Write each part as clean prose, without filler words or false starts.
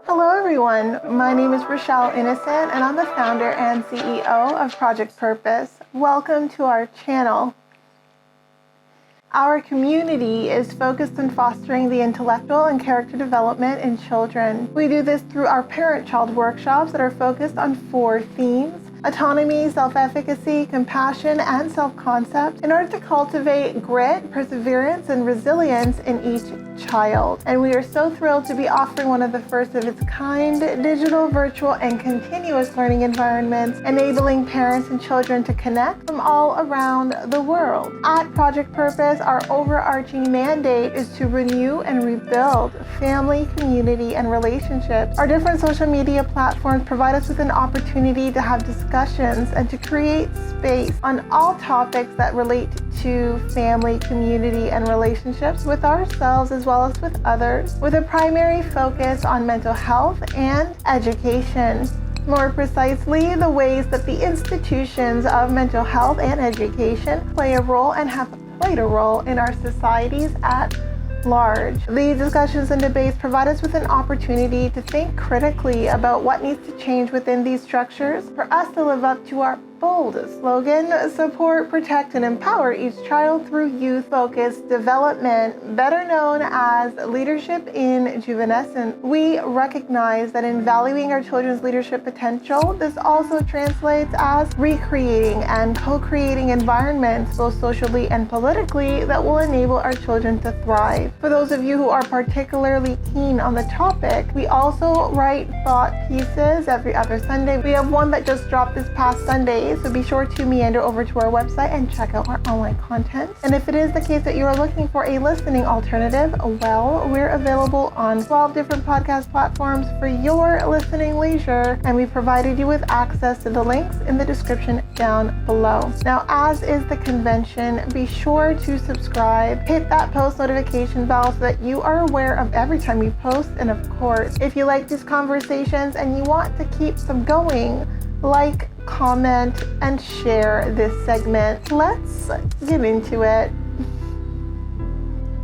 Hello everyone, my name is Rochelle Innocent and I'm the founder and CEO of Project Purpose. Welcome to our channel. Our community is focused on fostering the intellectual and character development in children. We do this through our parent-child workshops that are focused on 4 themes: autonomy, self-efficacy, compassion, and self-concept, in order to cultivate grit, perseverance, and resilience in each child. And we are so thrilled to be offering one of the first of its kind digital, virtual, and continuous learning environments, enabling parents and children to connect from all around the world. At Project Purpose, our overarching mandate is to renew and rebuild family, community, and relationships. Our different social media platforms provide us with an opportunity to have discussions and to create space on all topics that relate to family, community, and relationships with ourselves as well as with others, with a primary focus on mental health and education. More precisely, the ways that the institutions of mental health and education play a role and have played a role in our societies at large. These discussions and debates provide us with an opportunity to think critically about what needs to change within these structures for us to live up to our bold slogan: support, protect, and empower each child through youth-focused development, better known as leadership in juvenescence. We recognize that in valuing our children's leadership potential, this also translates as recreating and co-creating environments, both socially and politically, that will enable our children to thrive. For those of you who are particularly keen on the topic, we also write thought pieces every other Sunday. We have one that just dropped this past Sunday, so be sure to meander over to our website and check out our online content. And if it is the case that you are looking for a listening alternative, well, we're available on 12 different podcast platforms for your listening leisure, and we provided you with access to the links in the description down below. Now, as is the convention, be sure to subscribe, hit that post notification bell so that you are aware of every time we post. And of course, if you like these conversations and you want to keep them going, like, comment, and share this segment. Let's get into it.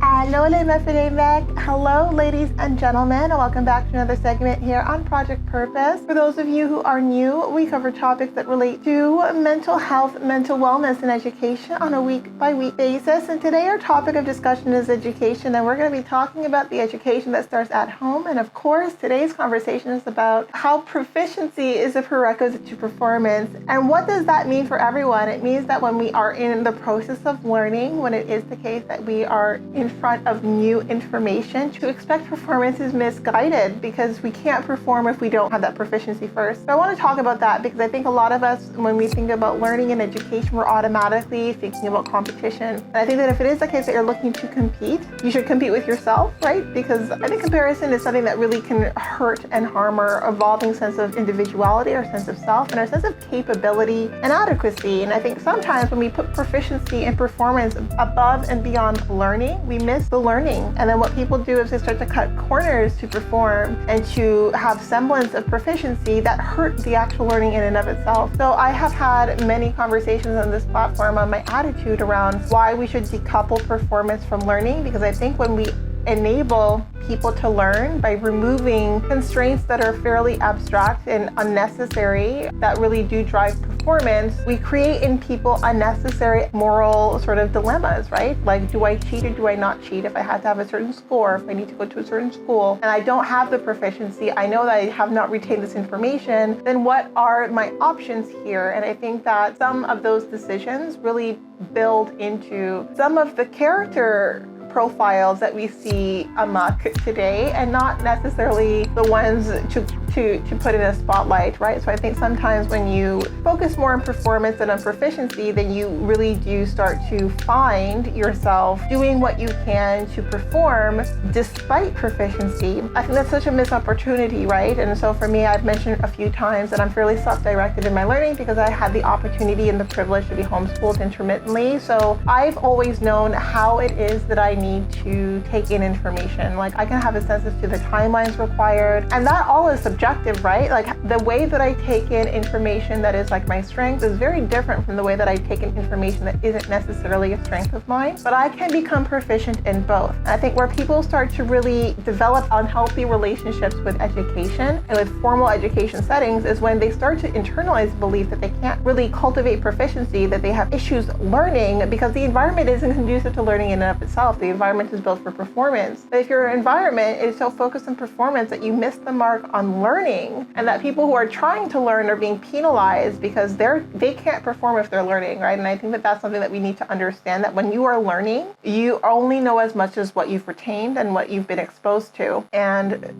Hello, ladies and gentlemen, and welcome back to another segment here on Project Purpose. For those of you who are new, we cover topics that relate to mental health, mental wellness, and education on a week-by-week basis. And today our topic of discussion is education, and we're going to be talking about the education that starts at home. And of course, today's conversation is about how proficiency is a prerequisite to performance. And what does that mean for everyone? It means that when we are in the process of learning, when it is the case that we are in front of new information, to expect performance is misguided, because we can't perform if we don't have that proficiency first. So I want to talk about that because I think a lot of us, when we think about learning and education, we're automatically thinking about competition. And I think that if it is the case that you're looking to compete, you should compete with yourself, right? Because I think comparison is something that really can hurt and harm our evolving sense of individuality, our sense of self, and our sense of capability and adequacy. And I think sometimes when we put proficiency and performance above and beyond learning, we miss the learning. And then what people do is they start to cut corners to perform and to have semblance of proficiency that hurt the actual learning in and of itself. So I have had many conversations on this platform on my attitude around why we should decouple performance from learning, because I think when we enable people to learn by removing constraints that are fairly abstract and unnecessary that really do drive performance, we create in people unnecessary moral sort of dilemmas, right? Like, do I cheat or do I not cheat? If I had to have a certain score, if I need to go to a certain school, and I don't have the proficiency, I know that I have not retained this information, then what are my options here? And I think that some of those decisions really build into some of the character profiles that we see amok today, and not necessarily the ones to put in a spotlight, right? So I think sometimes when you focus more on performance than on proficiency, then you really do start to find yourself doing what you can to perform despite proficiency. I think that's such a missed opportunity, right? And so for me, I've mentioned a few times that I'm fairly self-directed in my learning because I had the opportunity and the privilege to be homeschooled intermittently. So I've always known how it is that I need to take in information. Like, I can have a sense as to the timelines required, and that all is subjective. subjective, right? Like the way that I take in information that is like my strength is very different from the way that I take in information that isn't necessarily a strength of mine, but I can become proficient in both. And I think where people start to really develop unhealthy relationships with education and with formal education settings is when they start to internalize the belief that they can't really cultivate proficiency, that they have issues learning because the environment isn't conducive to learning in and of itself. The environment is built for performance. But if your environment is so focused on performance that you miss the mark on learning, and that people who are trying to learn are being penalized because they can't perform if they're learning, right? And I think that that's something that we need to understand, that when you are learning, you only know as much as what you've retained and what you've been exposed to. And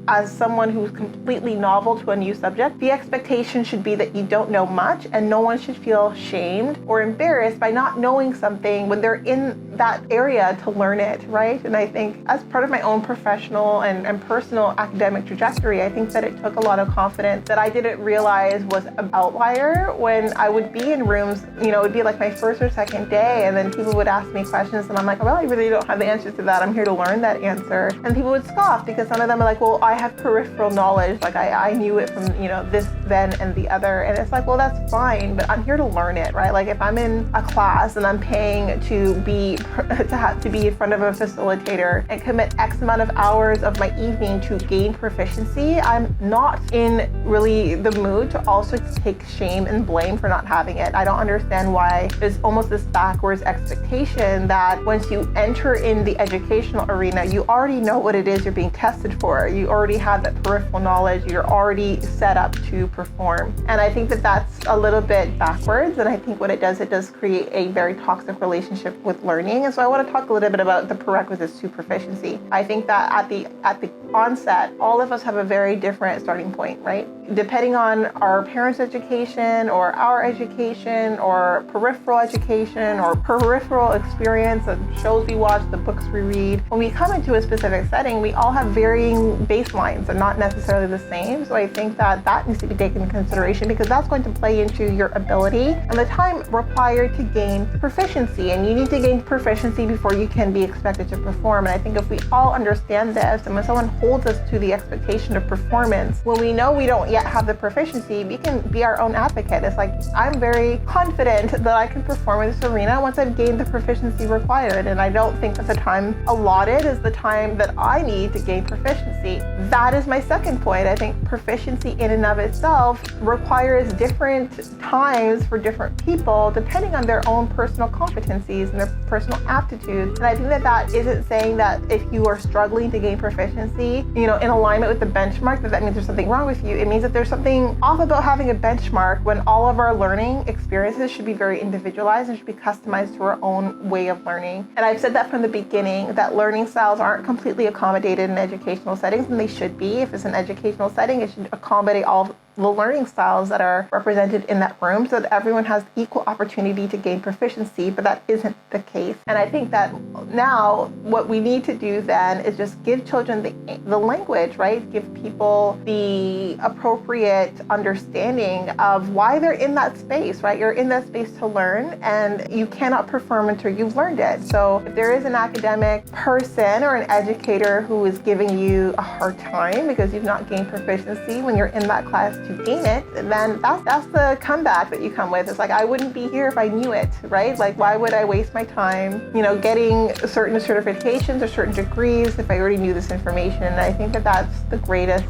as someone who's completely novel to a new subject, the expectation should be that you don't know much, and no one should feel shamed or embarrassed by not knowing something when they're in that area to learn it, right? And I think as part of my own professional and personal academic trajectory, I think that it took a lot of confidence that I didn't realize was an outlier when I would be in rooms, it would be like my first or second day, and then people would ask me questions and I'm like, well, I really don't have the answers to that. I'm here to learn that answer. And people would scoff because some of them are like, well, I have peripheral knowledge, like I knew it from this, then, and the other. And it's like, well, that's fine, but I'm here to learn it, right? Like if I'm in a class and I'm paying to be in front of a facilitator and commit X amount of hours of my evening to gain proficiency, I'm not in really the mood to also take shame and blame for not having it. I don't understand why there's almost this backwards expectation that once you enter in the educational arena, you already know what it is you're being tested for. You already have that peripheral knowledge. You're already set up to perform. And I think that that's a little bit backwards. And I think what it does create a very toxic relationship with learning. And so I want to talk a little bit about the prerequisites to proficiency. I think that at the onset, all of us have a very different starting point, right? Depending on our parents' education or our education or peripheral education or peripheral experience, the shows we watch, the books we read, when we come into a specific setting, we all have varying baselines. They're not necessarily the same. So I think that needs to be taken into consideration because that's going to play into your ability and the time required to gain proficiency. And you need to gain proficiency before you can be expected to perform. And I think if we all understand this, and when someone holds us to the expectation of performance, when we know we don't yet have the proficiency, we can be our own advocate. It's like, I'm very confident that I can perform in this arena once I've gained the proficiency required. And I don't think that the time allotted is the time that I need to gain proficiency. That is my second point. I think proficiency in and of itself requires different times for different people depending on their own personal competencies and their personal aptitudes. And I think that isn't saying that if you are struggling to gain proficiency, in alignment with the benchmark, that means there's something wrong with you. It means that there's something off about having a benchmark when all of our learning experiences should be very individualized and should be customized to our own way of learning. And I've said that from the beginning, that learning styles aren't completely accommodated in educational settings, and they should be. If it's an educational setting, it should accommodate all the learning styles that are represented in that room so that everyone has equal opportunity to gain proficiency, but that isn't the case. And I think that now what we need to do then is just give children the language, right? Give people the appropriate understanding of why they're in that space, right? You're in that space to learn and you cannot perform until you've learned it. So if there is an academic person or an educator who is giving you a hard time because you've not gained proficiency when you're in that class to gain it, then that's the comeback that you come with. It's like, I wouldn't be here if I knew it, right? Like, why would I waste my time, getting certain certifications or certain degrees if I already knew this information? And I think that that's the greatest,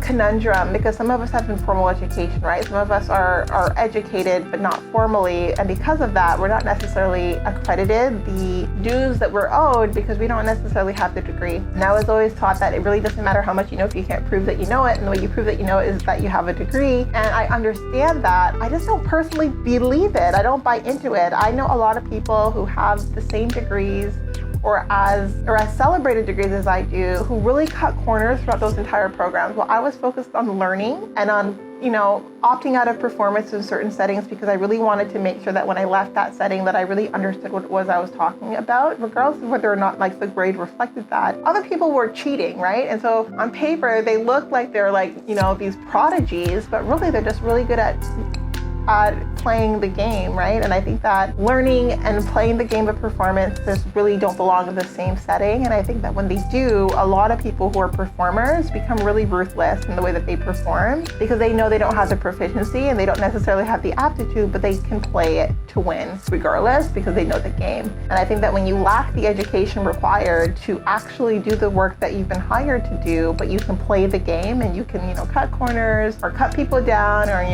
conundrum, because some of us have informal education, right? Some of us are educated, but not formally. And because of that, we're not necessarily accredited the dues that we're owed because we don't necessarily have the degree. And I was always taught that it really doesn't matter how much you know if you can't prove that you know it. And the way you prove that you know it is that you have a degree. And I understand that. I just don't personally believe it. I don't buy into it. I know a lot of people who have the same degrees or as celebrated degrees as I do, who really cut corners throughout those entire programs. Well, I was focused on learning and on opting out of performance in certain settings because I really wanted to make sure that when I left that setting that I really understood what it was I was talking about, regardless of whether or not the grade reflected that. Other people were cheating, right? And so on paper, they look like they're these prodigies, but really they're just really good at playing the game, right? And I think that learning and playing the game of performance just really don't belong in the same setting. And I think that when they do, a lot of people who are performers become really ruthless in the way that they perform because they know they don't have the proficiency and they don't necessarily have the aptitude, but they can play it to win regardless because they know the game. And I think that when you lack the education required to actually do the work that you've been hired to do, but you can play the game and you can, cut corners or cut people down, or,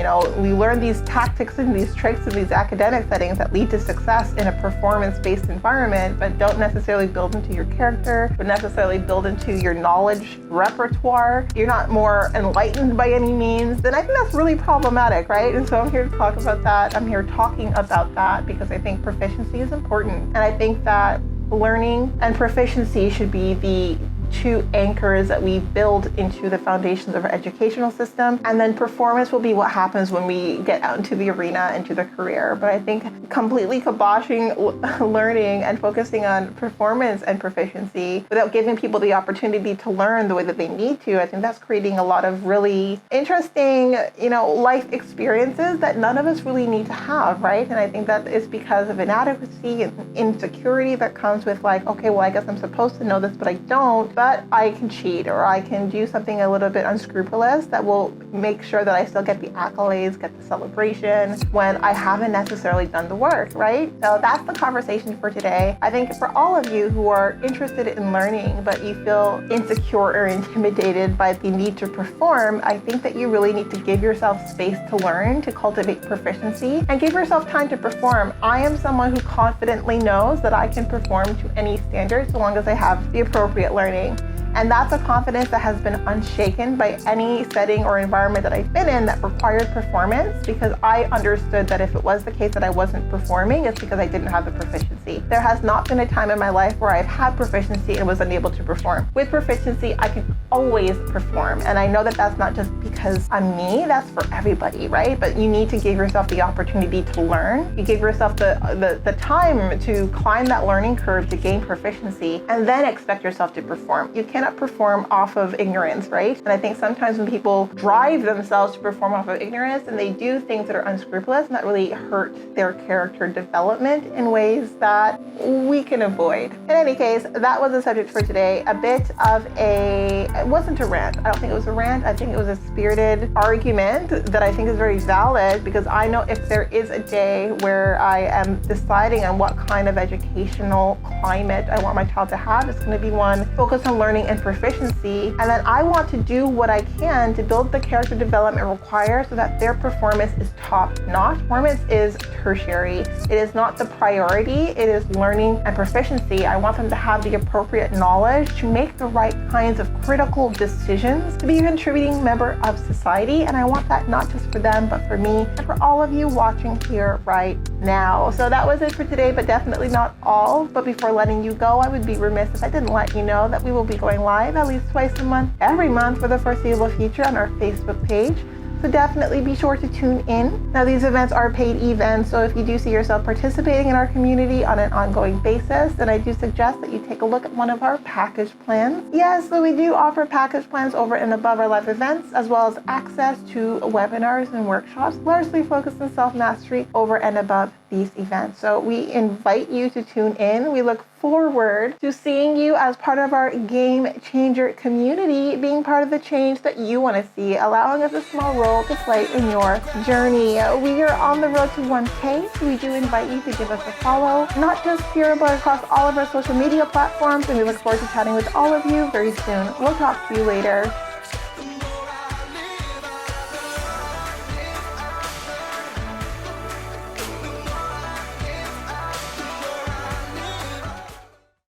we learn these tactics and these tricks in these academic settings that lead to success in a performance-based environment, but don't necessarily build into your character, don't necessarily build into your knowledge repertoire. You're not more enlightened by any means, then I think that's really problematic, right? And so I'm here to talk about that. I'm here talking about that because I think proficiency is important. And I think that learning and proficiency should be the two anchors that we build into the foundations of our educational system. And then performance will be what happens when we get out into the arena, into the career. But I think completely kiboshing learning and focusing on performance and proficiency without giving people the opportunity to learn the way that they need to, I think that's creating a lot of really interesting, life experiences that none of us really need to have, right? And I think that is because of inadequacy and insecurity that comes with okay, well, I guess I'm supposed to know this, but I don't. But I can cheat, or I can do something a little bit unscrupulous that will make sure that I still get the accolades, get the celebration when I haven't necessarily done the work, right? So that's the conversation for today. I think for all of you who are interested in learning, but you feel insecure or intimidated by the need to perform, I think that you really need to give yourself space to learn, to cultivate proficiency, and give yourself time to perform. I am someone who confidently knows that I can perform to any standard so long as I have the appropriate learning. And that's a confidence that has been unshaken by any setting or environment that I've been in that required performance, because I understood that if it was the case that I wasn't performing, it's because I didn't have the proficiency. There has not been a time in my life where I've had proficiency and was unable to perform. With proficiency, I can always perform. And I know that that's not just because I'm me, that's for everybody, right? But you need to give yourself the opportunity to learn. You give yourself the time to climb that learning curve to gain proficiency, and then expect yourself to perform. You cannot perform off of ignorance, right? And I think sometimes when people drive themselves to perform off of ignorance and they do things that are unscrupulous and that really hurt their character development in ways that we can avoid. In any case, that was the subject for today. A bit of it wasn't a rant. I don't think it was a rant. I think it was a spirited argument that I think is very valid, because I know if there is a day where I am deciding on what kind of educational climate I want my child to have, it's going to be one focused on learning and proficiency. And then I want to do what I can to build the character development required so that their performance is top-notch. Performance is tertiary. It is not the priority. It is learning and proficiency. I want them to have the appropriate knowledge to make the right kinds of critical decisions, to be a contributing member of society. And I want that not just for them, but for me and for all of you watching here right now. So that was it for today, but definitely not all. But before letting you go, I would be remiss if I didn't let you know that we will be going live at least twice a month, every month for the foreseeable future on our Facebook page. So definitely be sure to tune in. Now, these events are paid events, so if you do see yourself participating in our community on an ongoing basis, then I do suggest that you take a look at one of our package plans. Yes, so we do offer package plans over and above our live events, as well as access to webinars and workshops, largely focused on self-mastery over and above these events. So we invite you to tune in. We look forward to seeing you as part of our Game Changer community, being part of the change that you want to see, allowing us a small role to play in your journey. We are on the road to 1K, so we do invite you to give us a follow, not just here, but across all of our social media platforms, and we look forward to chatting with all of you very soon. We'll talk to you later.